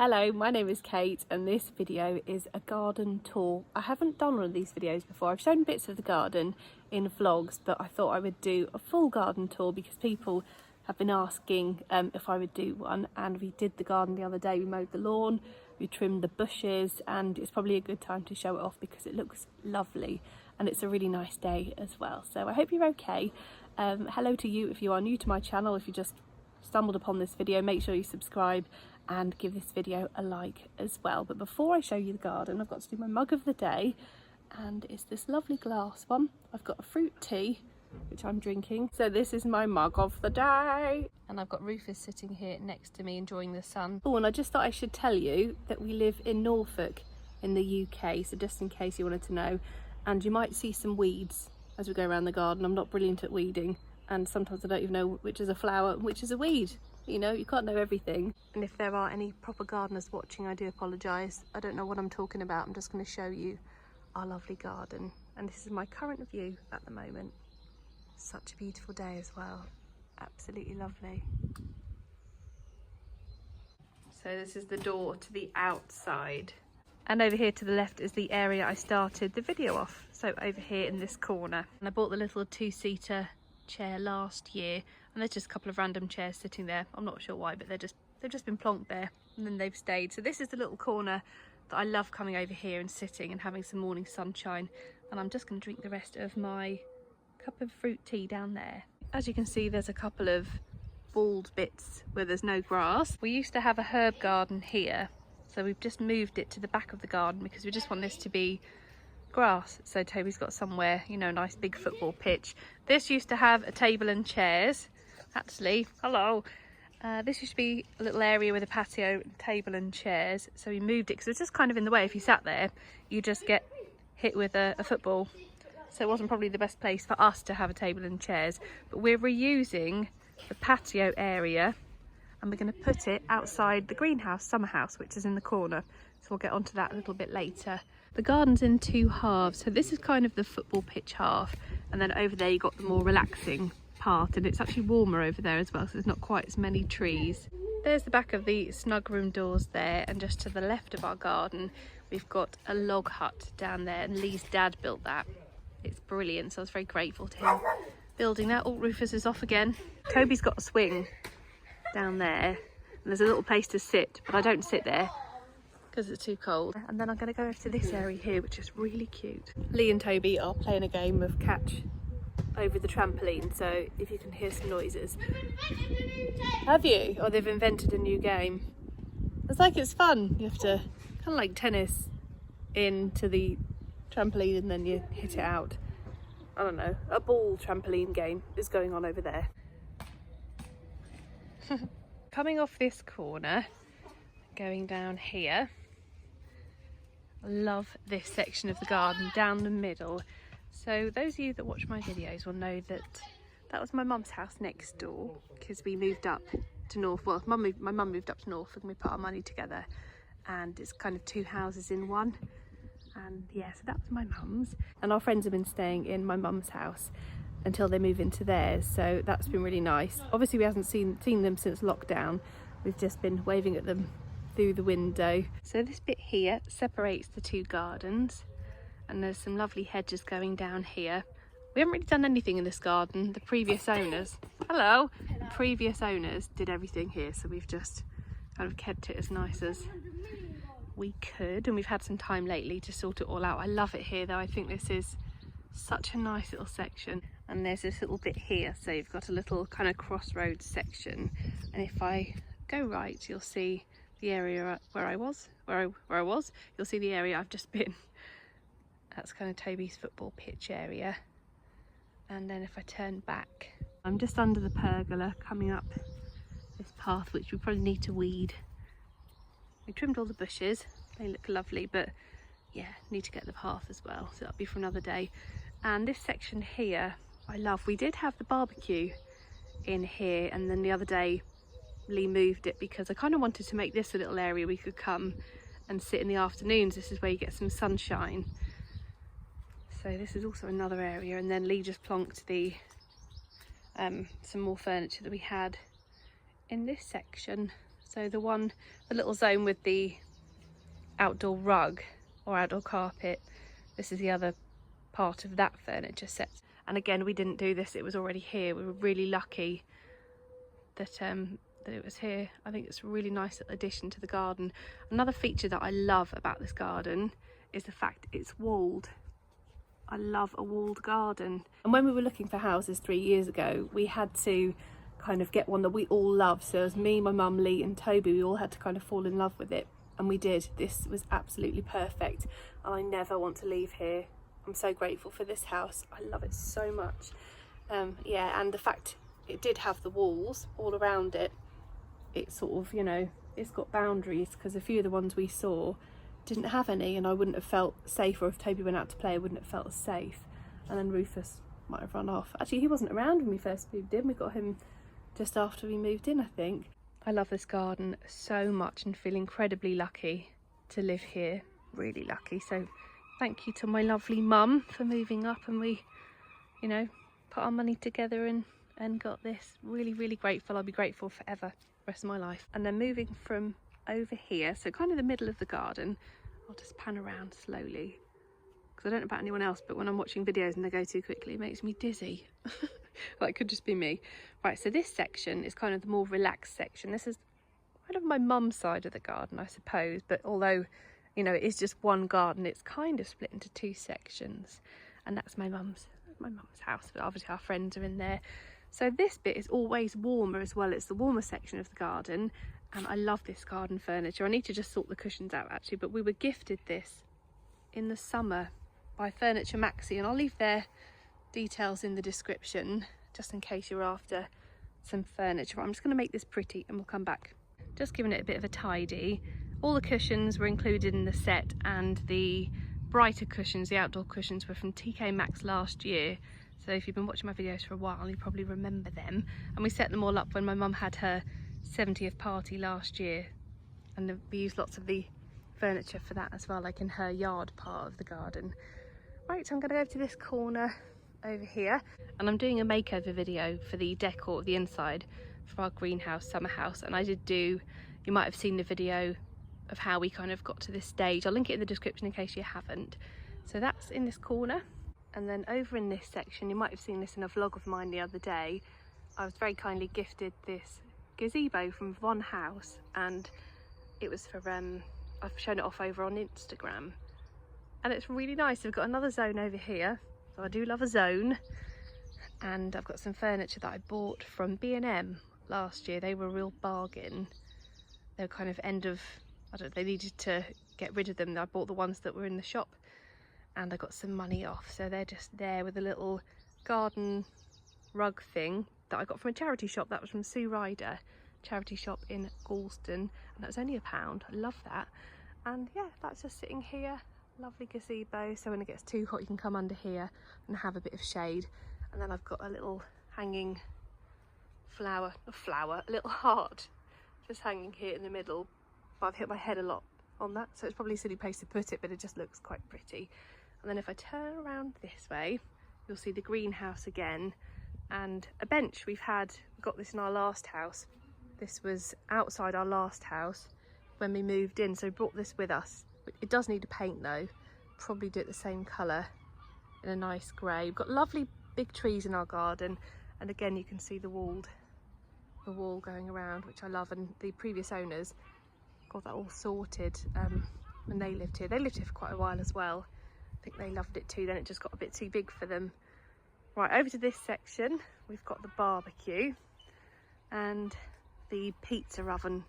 Hello, my name is Kate and this video is a garden tour. I haven't done one of these videos before. I've shown bits of the garden in vlogs, but I thought I would do a full garden tour because people have been asking if I would do one, and we did the garden the other day. We mowed the lawn, we trimmed the bushes, and it's probably a good time to show it off because it looks lovely and it's a really nice day as well. So I hope you're okay. Hello to you if you are new to my channel. If you just stumbled upon this video, make sure you subscribe and give this video a like as well. But before I show you the garden, I've got to do my mug of the day, and it's this lovely glass one. I've got a fruit tea which I'm drinking, so this is my mug of the day. And I've got Rufus sitting here next to me enjoying the sun. Oh, and I just thought I should tell you that we live in Norfolk in the UK, so just in case you wanted to know, and you might see some weeds as we go around the garden. I'm not brilliant at weeding, and sometimes I don't even know which is a flower and which is a weed. You know, you can't know everything. And if there are any proper gardeners watching, I do apologise. I don't know what I'm talking about. I'm just going to show you our lovely garden. And this is my current view at the moment. Such a beautiful day as well. Absolutely lovely. So this is the door to the outside. And over here to the left is the area I started the video off. So over here in this corner. And I bought the little two-seater chair last year, and there's just a couple of random chairs sitting there. I'm not sure why, but they've just been plonked there and then they've stayed. So this is the little corner that I love coming over here and sitting and having some morning sunshine. And I'm just going to drink the rest of my cup of fruit tea down there. As you can see, there's a couple of bald bits where there's no grass. We used to have a herb garden here, so we've just moved it to the back of the garden because we just want this to be grass. So Toby's got somewhere, you know, a nice big football pitch. This used to have a table and chairs. Actually, hello. This used to be a little area with a patio, table and chairs. So we moved it because it was just kind of in the way. If you sat there, you just get hit with a football. So it wasn't probably the best place for us to have a table and chairs. But we're reusing the patio area and we're going to put it outside the greenhouse, summer house, which is in the corner. So we'll get onto that a little bit later. The garden's in two halves, so this is kind of the football pitch half, and then over there you got the more relaxing part, and it's actually warmer over there as well, so there's not quite as many trees. There's the back of the snug room doors there, and just to the left of our garden we've got a log hut down there, and Lee's dad built that. It's brilliant, so I was very grateful to him building that. Oh, Rufus is off again. Toby's got a swing down there, and there's a little place to sit, but I don't sit there because it's too cold. And then I'm going to go over to this area here, which is really cute. Lee and Toby are playing a game of catch over the trampoline, so if you can hear some noises. Have you? Oh, they've invented a new game. It's like, it's fun. You have to, kind of like tennis, into the trampoline and then you hit it out. I don't know, a ball trampoline game is going on over there. Coming off this corner, going down here. I love this section of the garden down the middle. So those of you that watch my videos will know that that was my mum's house next door, because we moved up to North. Well, my mum moved up to Norfolk and we put our money together, and it's kind of two houses in one. And yeah, so that was my mum's, and our friends have been staying in my mum's house until they move into theirs, so that's been really nice. Obviously we haven't seen them since lockdown. We've just been waving at them through the window. So this bit here separates the two gardens, and there's some lovely hedges going down here. We haven't really done anything in this garden. The previous owners, hello, the previous owners did everything here, so we've just kind of kept it as nice as we could, and we've had some time lately to sort it all out. I love it here though. I think this is such a nice little section. And there's this little bit here, so you've got a little kind of crossroads section, and if I go right you'll see the area where I was. You'll see the area I've just been. That's kind of Toby's football pitch area. And then if I turn back, I'm just under the pergola coming up this path, which we probably need to weed. We trimmed all the bushes, they look lovely, but yeah, need to get the path as well, so that'll be for another day. And this section here I love. We did have the barbecue in here, and then the other day Lee moved it because I kind of wanted to make this a little area we could come and sit in the afternoons. This is where you get some sunshine. So this is also another area, and then Lee just plonked the some more furniture that we had in this section. So the little zone with the outdoor rug or outdoor carpet, this is the other part of that furniture set. And again, we didn't do this, it was already here. We were really lucky that that it was here. I think it's a really nice addition to the garden. Another feature that I love about this garden is the fact it's walled. I love a walled garden. And when we were looking for houses 3 years ago, we had to kind of get one that we all love. So as me, my mum, Lee and Toby, we all had to kind of fall in love with it. And we did. This was absolutely perfect. And I never want to leave here. I'm so grateful for this house. I love it so much. Yeah, and the fact it did have the walls all around it, it sort of, you know, it's got boundaries, because a few of the ones we saw didn't have any, and I wouldn't have felt safe, or if Toby went out to play I wouldn't have felt safe. And then Rufus might have run off. Actually, he wasn't around when we first moved in. We got him just after we moved in, I think. I love this garden so much and feel incredibly lucky to live here, really lucky. So thank you to my lovely mum for moving up, and we, you know, put our money together and got this. Really, really grateful. I'll be grateful forever, the rest of my life. And then moving from over here, so kind of the middle of the garden, I'll just pan around slowly, because I don't know about anyone else, but when I'm watching videos and they go too quickly, it makes me dizzy. Well, it could just be me. Right, so this section is kind of the more relaxed section. This is kind of my mum's side of the garden, I suppose, but although, you know, it is just one garden, it's kind of split into two sections, and that's my mum's house, but obviously our friends are in there. So this bit is always warmer as well. It's the warmer section of the garden, and I love this garden furniture. I need to just sort the cushions out actually, but we were gifted this in the summer by Furniture Maxi, and I'll leave their details in the description just in case you're after some furniture. I'm just going to make this pretty and we'll come back. Just giving it a bit of a tidy. All the cushions were included in the set, and the brighter cushions, the outdoor cushions, were from TK Maxx last year. So if you've been watching my videos for a while, you probably remember them. And we set them all up when my mum had her 70th party last year, and we used lots of the furniture for that as well, like in her yard part of the garden. Right, so I'm going to go to this corner over here, and I'm doing a makeover video for the decor of the inside for our greenhouse summer house. And I did do, you might have seen the video of how we kind of got to this stage. I'll link it in the description in case you haven't. So that's in this corner, and then over in this section, you might have seen this in a vlog of mine the other day, I was very kindly gifted this gazebo from Von House, and it was for I've shown it off over on Instagram, and it's really nice. We've got another zone over here, so I do love a zone. And I've got some furniture that I bought from B&M last year. They were a real bargain. They were kind of end of, I don't know, they needed to get rid of them. I bought the ones that were in the shop, and I got some money off, so they're just there with a little garden rug thing that I got from a charity shop. That was from Sue Ryder charity shop in Galston, and that was only £1. I love that. And yeah, that's just sitting here, lovely gazebo, so when it gets too hot you can come under here and have a bit of shade. And then I've got a little hanging a little heart just hanging here in the middle, but I've hit my head a lot on that, so it's probably a silly place to put it, but it just looks quite pretty. And then if I turn around this way, you'll see the greenhouse again, and a bench we got this in our last house. This was outside our last house when we moved in, so we brought this with us. It does need a paint though, probably do it the same colour in a nice grey. We've got lovely big trees in our garden, and again you can see the wall going around, which I love. And the previous owners got that all sorted when they lived here. They lived here for quite a while as well. I think they loved it too, then it just got a bit too big for them. Right, over to this section, we've got the barbecue and the pizza oven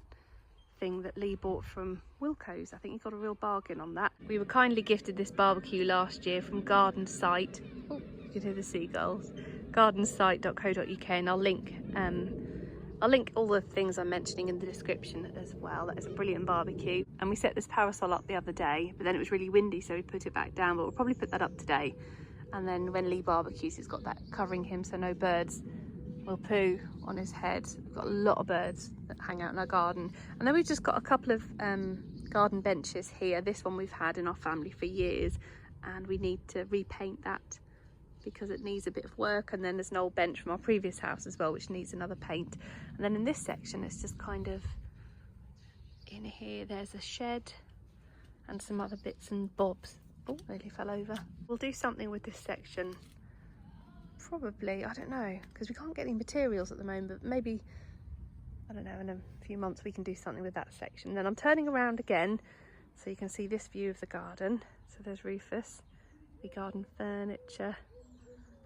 thing that Lee bought from Wilko's. I think he got a real bargain on that. We were kindly gifted this barbecue last year from Garden Site. Oh, you can hear the seagulls. Gardensite.co.uk, and I'll link all the things I'm mentioning in the description as well. That is a brilliant barbecue. And we set this parasol up the other day, but then it was really windy, so we put it back down, but we'll probably put that up today. And then when Lee barbecues, he's got that covering him so no birds will poo on his head. We've got a lot of birds that hang out in our garden. And then we've just got a couple of garden benches here. This one we've had in our family for years, and we need to repaint that because it needs a bit of work. And then there's an old bench from our previous house as well, which needs another paint. And then in this section, it's just kind of in here there's a shed and some other bits and bobs. Oh, nearly fell over. We'll do something with this section. Probably, I don't know, because we can't get any materials at the moment, but maybe, I don't know, in a few months we can do something with that section. Then I'm turning around again so you can see this view of the garden. So there's Rufus, the garden furniture,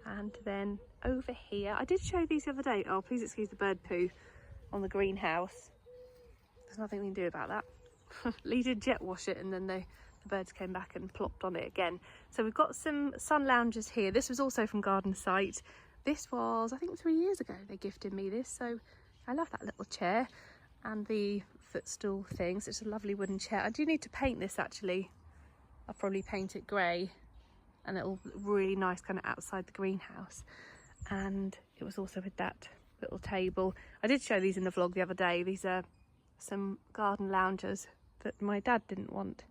and then over here, I did show these the other day. Oh, please excuse the bird poo on the greenhouse. There's nothing we can do about that. Lee did jet wash it and then the birds came back and plopped on it again. So we've got some sun loungers here. This was also from Garden Site. This was, I think, 3 years ago they gifted me this, so I love that little chair and the footstool things. It's a lovely wooden chair. I do need to paint this actually. I'll probably paint it grey and it'll look really nice kind of outside the greenhouse. And it was also with that little table. I did show these in the vlog the other day. These are some garden loungers that my dad didn't want,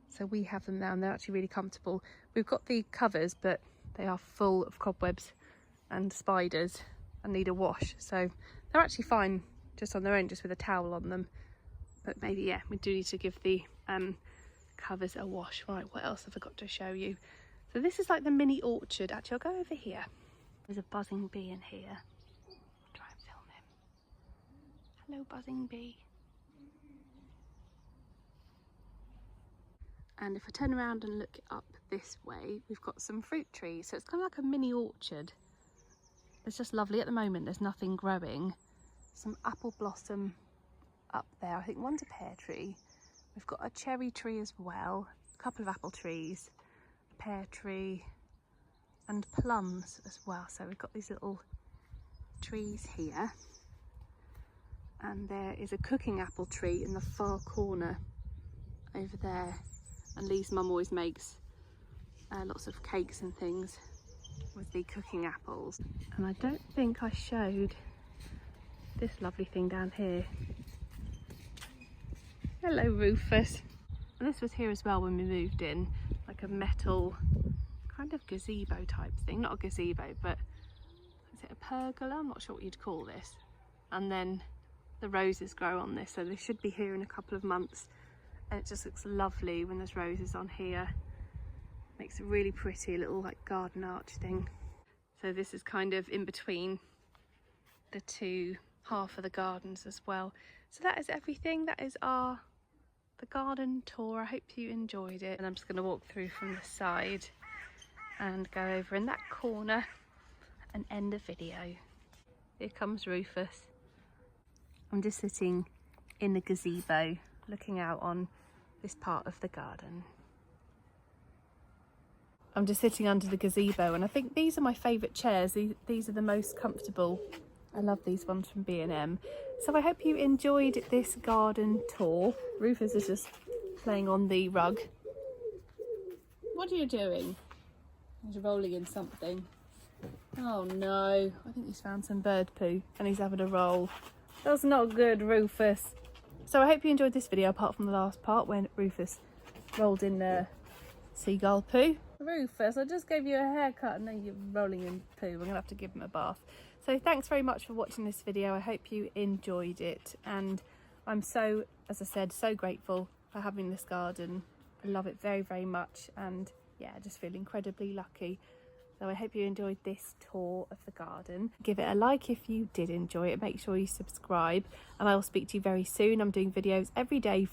so we have them now and they're actually really comfortable. We've got the covers, but they are full of cobwebs and spiders and need a wash, so they're actually fine just on their own, just with a towel on them. But maybe, yeah, we do need to give the covers a wash. Right, what else have I got to show you? So this is like the mini orchard. Actually, I'll go over here. There's a buzzing bee in here. I'll try and film him. Hello, buzzing bee. And if I turn around and look up this way, we've got some fruit trees. So it's kind of like a mini orchard. It's just lovely. At the moment, there's nothing growing. Some apple blossom up there. I think one's a pear tree. We've got a cherry tree as well, a couple of apple trees, a pear tree, and plums as well. So we've got these little trees here. And there is a cooking apple tree in the far corner over there. And Lee's mum always makes lots of cakes and things with the cooking apples. And I don't think I showed this lovely thing down here. Hello, Rufus. And this was here as well when we moved in, like a metal kind of gazebo type thing. Not a gazebo, but is it a pergola? I'm not sure what you'd call this. And then the roses grow on this, so they should be here in a couple of months. And it just looks lovely when there's roses on here. Makes a really pretty little like garden arch thing. So this is kind of in between the two half of the gardens as well. So that is everything. That is the garden tour. I hope you enjoyed it. And I'm just going to walk through from the side and go over in that corner and end the video. Here comes Rufus. I'm just sitting in the gazebo looking out on this part of the garden. I'm just sitting under the gazebo and I think these are my favourite chairs. These are the most comfortable. I love these ones from B&M. So I hope you enjoyed this garden tour. Rufus is just playing on the rug. What are you doing? He's rolling in something. Oh no, I think he's found some bird poo and he's having a roll. That's not good, Rufus. So I hope you enjoyed this video, apart from the last part when Rufus rolled in the seagull poo. Rufus, I just gave you a haircut and then you're rolling in poo. We're gonna have to give him a bath. So thanks very much for watching this video. I hope you enjoyed it. And I'm so, as I said, so grateful for having this garden. I love it very, very much. And yeah, I just feel incredibly lucky. So I hope you enjoyed this tour of the garden. Give it a like if you did enjoy it. Make sure you subscribe and I will speak to you very soon. I'm doing videos every day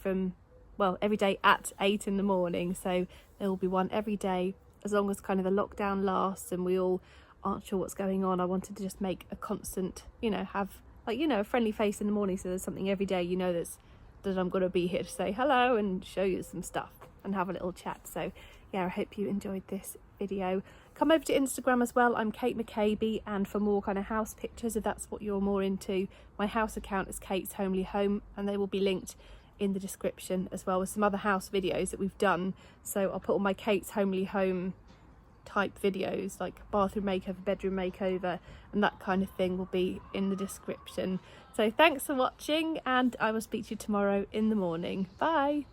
every day at 8 in the morning. So there will be one every day as long as kind of the lockdown lasts and we all aren't sure what's going on. I wanted to just make a constant, have like, a friendly face in the morning. So there's something every day, that I'm going to be here to say hello and show you some stuff and have a little chat. So yeah, I hope you enjoyed this video. Come over to Instagram as well. I'm Kate McCabe, and for more kind of house pictures, if that's what you're more into, my house account is Kate's Homely Home, and they will be linked in the description as well with some other house videos that we've done. So I'll put all my Kate's Homely Home type videos like bathroom makeover, bedroom makeover, and that kind of thing will be in the description. So thanks for watching and I will speak to you tomorrow in the morning. Bye.